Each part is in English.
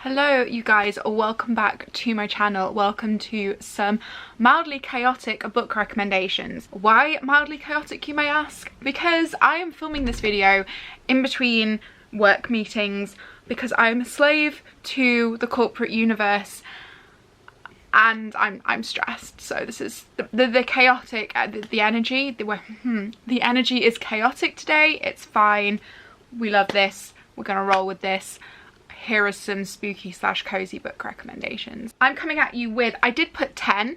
Hello you guys, welcome back to my channel. Welcome to some mildly chaotic book recommendations. Why mildly chaotic, you may ask? Because I am filming this video in between work meetings because I'm a slave to the corporate universe and I'm stressed. So this is the chaotic, the energy, the energy is chaotic today. It's fine. We love this. We're gonna roll with this. Here are some spooky / cozy book recommendations. I'm coming at you with, I did put 10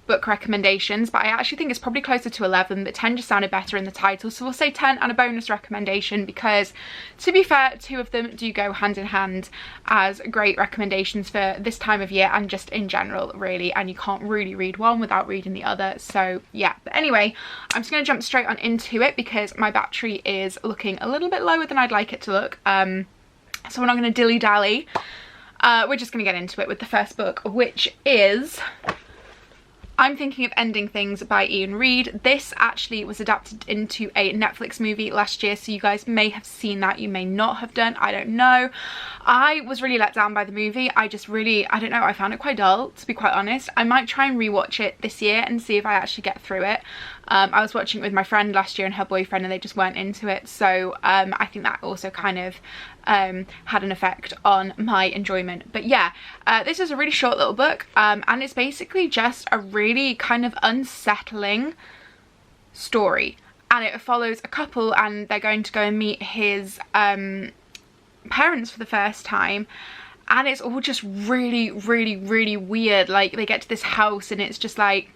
book recommendations, but I actually think it's probably closer to 11, but 10 just sounded better in the title, so we'll say 10 and a bonus recommendation because, to be fair, 2 of them do go hand in hand as great recommendations for this time of year and just in general, really, and you can't really read one without reading the other, so yeah. But anyway, I'm just going to jump straight on into it because my battery is looking a little bit lower than I'd like it to look. So we're not going to dilly-dally. We're just going to get into it with the first book, which is I'm Thinking of Ending Things by Ian Reid. This actually was adapted into a Netflix movie last year, so you guys may have seen that, you may not have done, I don't know. I was really let down by the movie. I don't know, I found it quite dull, to be quite honest. I might try and rewatch it this year and see if I actually get through it. I was watching it with my friend last year and her boyfriend and they just weren't into it, so I think that also kind of had an effect on my enjoyment. But yeah, this is a really short little book and it's basically just a really kind of unsettling story, and it follows a couple and they're going to go and meet his parents for the first time, and it's all just really weird. Like, they get to this house and it's just like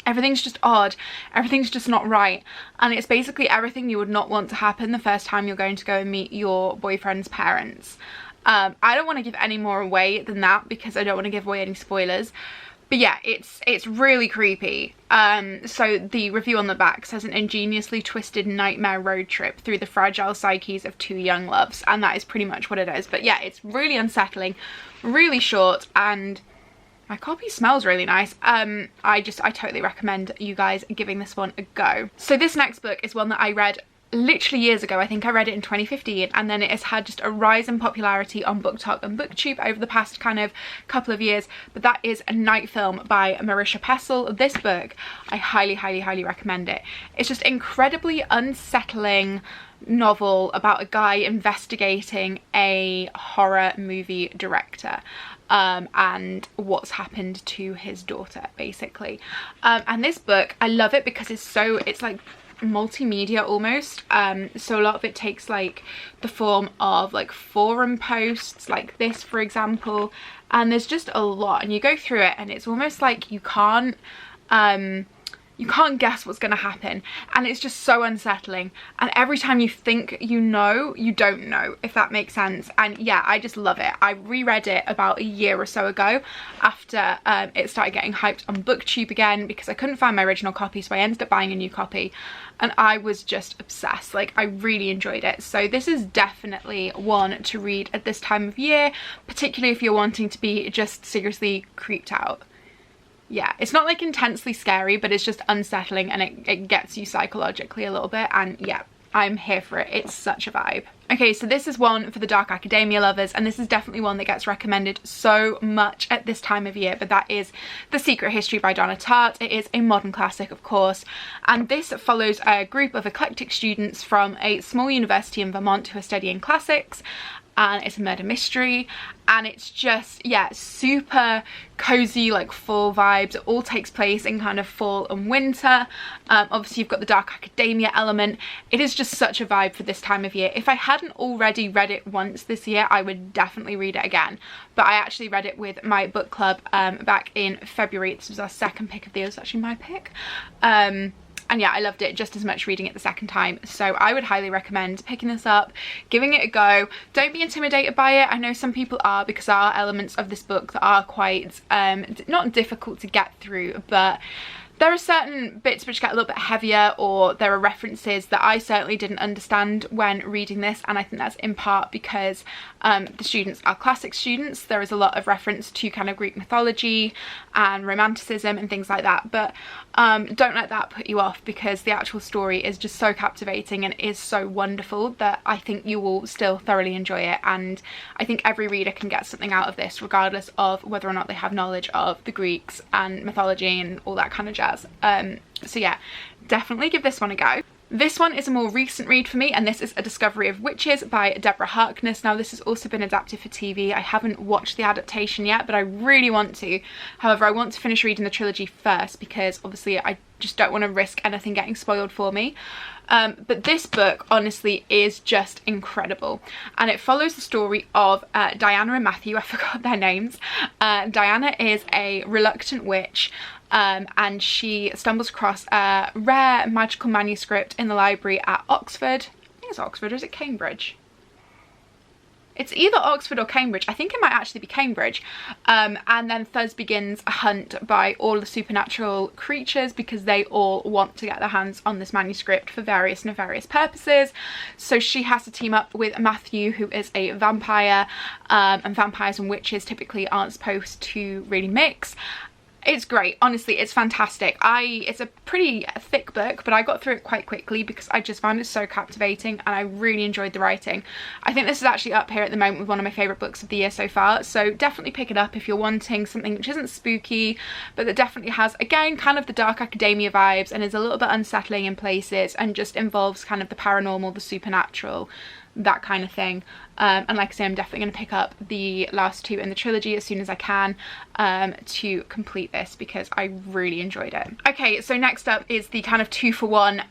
everything's just odd, everything's just not right, and it's basically everything you would not want to happen the first time you're going to go and meet your boyfriend's parents. I don't want to give any more away than that because I don't want to give away any spoilers, but yeah, it's really creepy. So the review on the back says an ingeniously twisted nightmare road trip through the fragile psyches of 2 young loves, and that is pretty much what it is. But yeah, it's really unsettling, really short, and my copy smells really nice. I totally recommend you guys giving this one a go. So this next book is one that I read literally years ago. I think I read it in 2015, and then it has had just a rise in popularity on Booktok and Booktube over the past kind of couple of years, but that is A Night Film by Marisha Pessl. This book, I highly recommend it. It's just incredibly unsettling novel about a guy investigating a horror movie director and what's happened to his daughter, basically. And this book, I love it because it's like multimedia almost. So a lot of it takes like the form of like forum posts like this, for example, and there's just a lot, and you go through it and it's almost like you can't guess what's going to happen, and it's just so unsettling, and every time you think you know, you don't know, if that makes sense. And yeah, I just love it. I reread it about a year or so ago after it started getting hyped on Booktube again because I couldn't find my original copy, so I ended up buying a new copy, and I was just obsessed. Like, I really enjoyed it. So this is definitely one to read at this time of year, particularly if you're wanting to be just seriously creeped out. Yeah, it's not like intensely scary, but it's just unsettling, and it gets you psychologically a little bit, and yeah, I'm here for it. It's such a vibe. Okay, so this is one for the dark academia lovers, and this is definitely one that gets recommended so much at this time of year, but that is The Secret History by Donna Tartt. It is a modern classic, of course, and this follows a group of eclectic students from a small university in Vermont who are studying classics, and it's a murder mystery, and it's just, yeah, super cozy, like fall vibes. It all takes place in kind of fall and winter. Obviously you've got the dark academia element. It is just such a vibe for this time of year. If I hadn't already read it once this year, I would definitely read it again, but I actually read it with my book club back in February. This was our second pick of the year. It was actually my pick. And yeah, I loved it just as much reading it the second time. So I would highly recommend picking this up, giving it a go. Don't be intimidated by it. I know some people are, because there are elements of this book that are quite, not difficult to get through, but There are certain bits which get a little bit heavier, or there are references that I certainly didn't understand when reading this, and I think that's in part because the students are classic students. There is a lot of reference to kind of Greek mythology and romanticism and things like that, but don't let that put you off, because the actual story is just so captivating and is so wonderful that I think you will still thoroughly enjoy it. And I think every reader can get something out of this, regardless of whether or not they have knowledge of the Greeks and mythology and all that kind of jazz. So yeah, definitely give this one a go. This one is a more recent read for me, and this is A Discovery of Witches by Deborah Harkness. Now, this has also been adapted for TV. I haven't watched the adaptation yet, but I really want to. However, I want to finish reading the trilogy first, because obviously I just don't want to risk anything getting spoiled for me. But this book honestly is just incredible, and it follows the story of Diana and Matthew. I forgot their names. Diana is a reluctant witch, and she stumbles across a rare magical manuscript in the library at Oxford. I think it's Oxford, or is it Cambridge? It's either Oxford or Cambridge. I think it might actually be Cambridge. And then thus begins a hunt by all the supernatural creatures, because they all want to get their hands on this manuscript for various nefarious purposes. So she has to team up with Matthew, who is a vampire, and vampires and witches typically aren't supposed to really mix. It's great, honestly, it's fantastic. It's a pretty thick book, but I got through it quite quickly because I just found it so captivating, and I really enjoyed the writing. I think this is actually up here at the moment with one of my favourite books of the year so far, so definitely pick it up if you're wanting something which isn't spooky, but that definitely has, again, kind of the dark academia vibes, and is a little bit unsettling in places, and just involves kind of the paranormal, the supernatural, that kind of thing. And like I say, I'm definitely going to pick up the last two in the trilogy as soon as I can to complete this, because I really enjoyed it. Okay, so next up is the kind of 2-for-1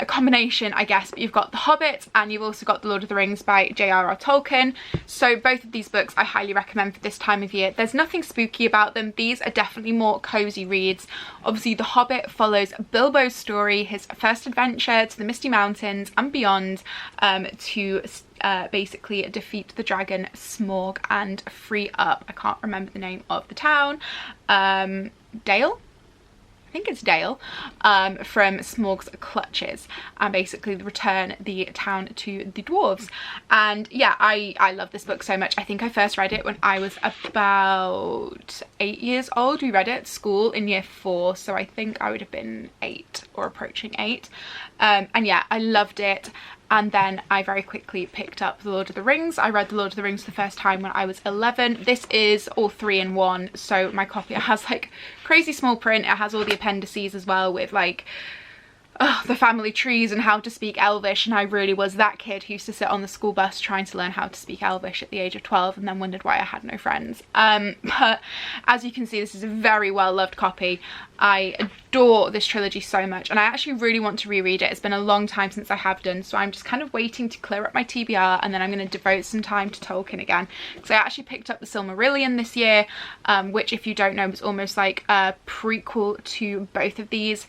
combination, I guess, but you've got The Hobbit and you've also got The Lord of the Rings by J.R.R. Tolkien. So both of these books I highly recommend for this time of year. There's nothing spooky about them. These are definitely more cozy reads. Obviously, The Hobbit follows Bilbo's story, his first adventure to the Misty Mountains and beyond, to basically defeat the dragon Smaug and free up, I can't remember the name of the town, Dale? I think it's Dale, from Smaug's clutches, and basically return the town to the dwarves. And yeah, I love this book so much. I think I first read it when I was about 8 years old. We read it at school in year 4, so I think I would have been 8 or approaching 8. And yeah, I loved it. And then I very quickly picked up The Lord of the Rings. I read The Lord of the Rings for the first time when I was 11. This is all 3 in 1, so my copy has like crazy small print. It has all the appendices as well, with like the family trees and how to speak Elvish, and I really was that kid who used to sit on the school bus trying to learn how to speak Elvish at the age of 12 and then wondered why I had no friends. But as you can see, this is a very well loved copy. I adore this trilogy so much, and I actually really want to reread it. It's been a long time since I have done, so I'm just kind of waiting to clear up my TBR, and then I'm going to devote some time to Tolkien again, because I actually picked up the Silmarillion this year, which, if you don't know, was almost like a prequel to both of these,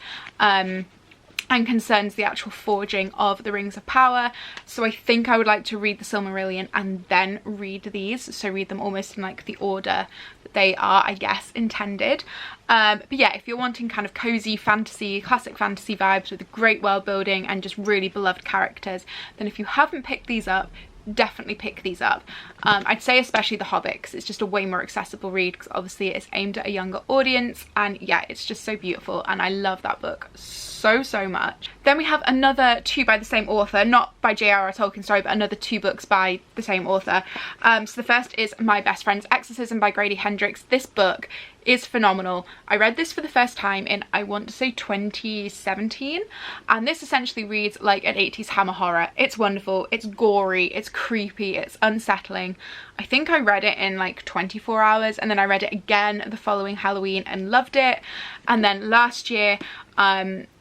and concerns the actual forging of the Rings of Power. So I think I would like to read the Silmarillion and then read these, so read them almost in like the order that they are, I guess, intended. But yeah, if you're wanting kind of cozy fantasy, classic fantasy vibes with great world building and just really beloved characters, then if you haven't picked these up, definitely pick these up. I'd say especially The Hobbit, because it's just a way more accessible read, because obviously it's aimed at a younger audience, and yeah, it's just so beautiful, and I love that book so much. Then we have another 2 by the same author, not by J.R.R. Tolkien, sorry, but another 2 books by the same author. So the first is My Best Friend's Exorcism by Grady Hendricks. This book is phenomenal. I read this for the first time in, I want to say, 2017, and this essentially reads like an 80s hammer horror. It's wonderful, it's gory, it's creepy, it's unsettling. I think I read it in like 24 hours, and then I read it again the following Halloween and loved it. And then last year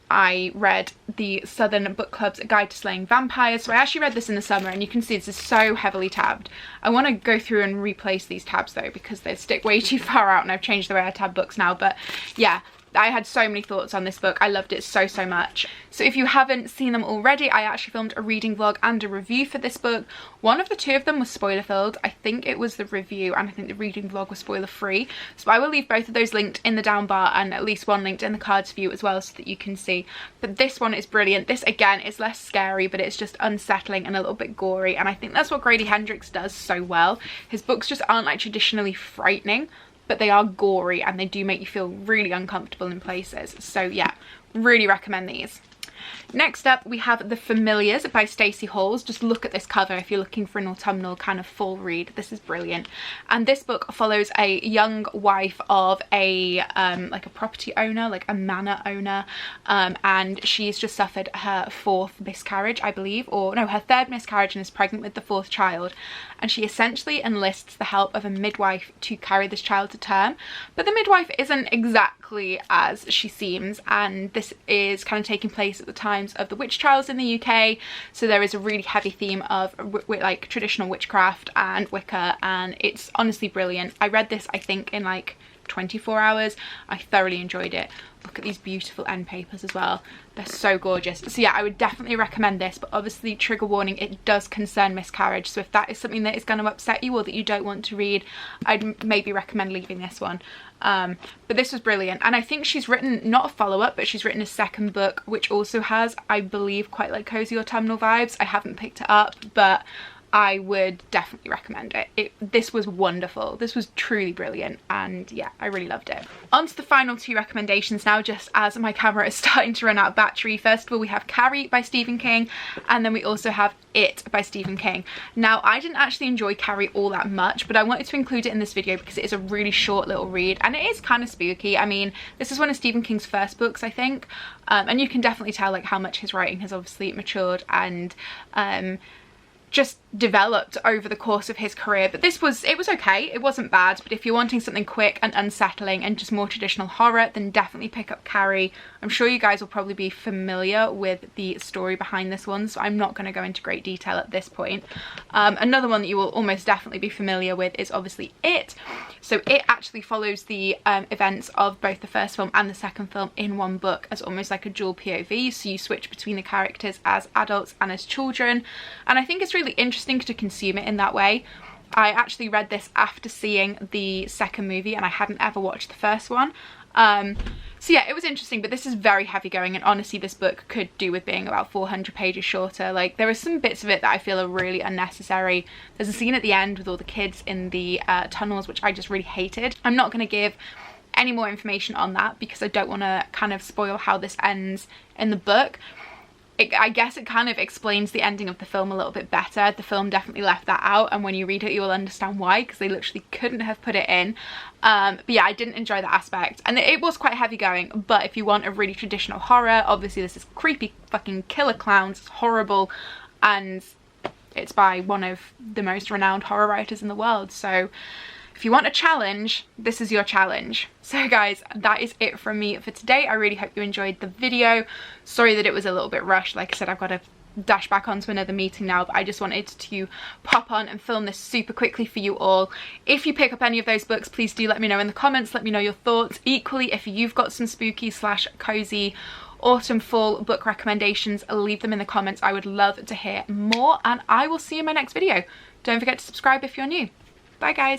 I read the Southern Book Club's Guide to Slaying Vampires. So I actually read this in the summer, and you can see this is so heavily tabbed. I want to go through and replace these tabs though, because they stick way too far out, and I've changed the way I tab books now. But yeah, I had so many thoughts on this book. I loved it so much. So if you haven't seen them already, I actually filmed a reading vlog and a review for this book. One of the two of them was spoiler filled. I think it was the review, and I think the reading vlog was spoiler free. So I will leave both of those linked in the down bar, and at least one linked in the cards for you as well, so that you can see. But this one is brilliant. This again is less scary, but it's just unsettling and a little bit gory, and I think that's what Grady Hendricks does so well. His books just aren't like traditionally frightening, but they are gory and they do make you feel really uncomfortable in places. So yeah, really recommend these. Next up, we have The Familiars by Stacey Halls. Just look at this cover if you're looking for an autumnal kind of fall read. This is brilliant. And this book follows a young wife of a like a property owner, like a manor owner, and she's just suffered her 4th miscarriage, I believe, or no, her 3rd miscarriage, and is pregnant with the 4th child. And she essentially enlists the help of a midwife to carry this child to term, but the midwife isn't exactly as she seems, and this is kind of taking place at the times of the witch trials in the UK, so there is a really heavy theme of like traditional witchcraft and Wicca, and it's honestly brilliant. I read this I think in like 24 hours. I thoroughly enjoyed it. Look at these beautiful end papers as well. They're so gorgeous. So yeah, I would definitely recommend this, but obviously trigger warning, it does concern miscarriage. So if that is something that is going to upset you or that you don't want to read, I'd maybe recommend leaving this one. But this was brilliant, and I think she's written not a follow-up, but she's written a 2nd book which also has, I believe, quite like cozy autumnal vibes. I haven't picked it up, but I would definitely recommend it. This was wonderful. This was truly brilliant, and yeah, I really loved it. On to the final 2 recommendations now, just as my camera is starting to run out of battery. First of all, we have Carrie by Stephen King, and then we also have It by Stephen King. Now, I didn't actually enjoy Carrie all that much, but I wanted to include it in this video because it is a really short little read, and it is kind of spooky. I mean, this is one of Stephen King's first books, I think, and you can definitely tell like how much his writing has obviously matured and just developed over the course of his career. But it was okay, it wasn't bad, but if you're wanting something quick and unsettling and just more traditional horror, then definitely pick up Carrie. I'm sure you guys will probably be familiar with the story behind this one, so I'm not going to go into great detail at this point. Another one that you will almost definitely be familiar with is obviously It. So It actually follows the events of both the first film and the second film in one book as almost like a dual POV, so you switch between the characters as adults and as children, and I think it's really interesting to consume it in that way. I actually read this after seeing the second movie, and I hadn't ever watched the first one. So yeah, it was interesting, but this is very heavy going, and honestly this book could do with being about 400 pages shorter. Like, there are some bits of it that I feel are really unnecessary. There's a scene at the end with all the kids in the tunnels, which I just really hated. I'm not going to give any more information on that because I don't want to kind of spoil how this ends in the book. I guess it kind of explains the ending of the film a little bit better. The film definitely left that out, and when you read it you will understand why, because they literally couldn't have put it in. But yeah, I didn't enjoy that aspect, and it was quite heavy going. But if you want a really traditional horror, obviously this is creepy fucking killer clowns. It's horrible, and it's by one of the most renowned horror writers in the world. So if you want a challenge, this is your challenge. So guys, that is it from me for today. I really hope you enjoyed the video. Sorry that it was a little bit rushed. Like I said, I've got to dash back onto another meeting now, but I just wanted to pop on and film this super quickly for you all. If you pick up any of those books, please do let me know in the comments. Let me know your thoughts. Equally, if you've got some spooky / cozy autumn fall book recommendations, leave them in the comments. I would love to hear more, and I will see you in my next video. Don't forget to subscribe if you're new. Bye guys.